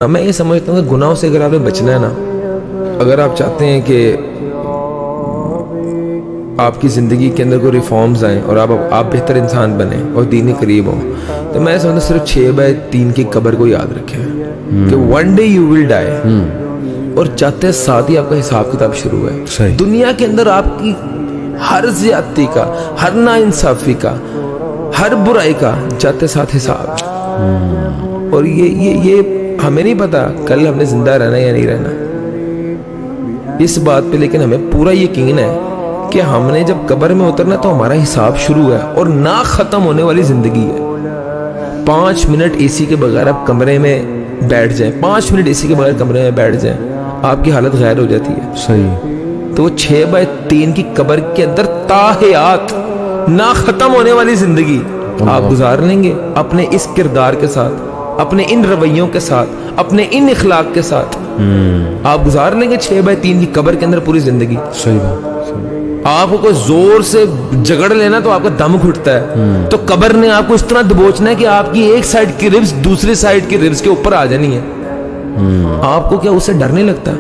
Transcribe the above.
میں یہ سمجھتا ہوں کہ گناہوں سے اگر آپ نے بچنا ہے نا، اگر آپ چاہتے ہیں کہ آپ کی زندگی کے اندر کوئی ریفارمز آئیں اور آپ بہتر انسان بنیں اور دین قریب ہوں، تو میں سمجھتا ہوں صرف 6/3 کی قبر کو یاد رکھیں کہ ون ڈے یو ول ڈائی، اور جاتے ساتھ ہی آپ کا حساب کتاب شروع ہے. دنیا کے اندر آپ کی ہر زیادتی کا، ہر ناانصافی کا، ہر برائی کا جاتے ساتھ حساب. اور یہ ہمیں نہیں پتا کل ہم نے زندہ رہنا یا نہیں رہنا اس بات پہ، لیکن ہمیں پورا یقین ہے کہ ہم نے جب قبر میں اترنا تو ہمارا حساب شروع ہے اور نہ ختم ہونے والی زندگی ہے. 5 منٹ اے سی کے بغیر آپ کمرے میں بیٹھ جائیں، 5 منٹ اے سی کے بغیر کمرے میں بیٹھ جائیں، آپ کی حالت غیر ہو جاتی ہے. صحیح. تو وہ 6/3 کی قبر کے اندر تاحیات نہ ختم ہونے والی زندگی آپ گزار لیں گے اپنے اس کردار کے ساتھ، اپنے ان رویوں کے ساتھ، اپنے ان اخلاق کے ساتھ. آپ گزار لیں گے 6/3 کی قبر کے اندر پوری زندگی. صحیح بات. آپ کو زور سے جگڑ لینا تو آپ کا دم گھٹتا ہے، تو قبر نے آپ کو اس طرح دبوچنا ہے کہ آپ کی ایک سائڈ کی ربس دوسری سائڈ کی ربس کے اوپر آ جانی ہے. آپ کو کیا اس سے ڈر نہیں لگتا؟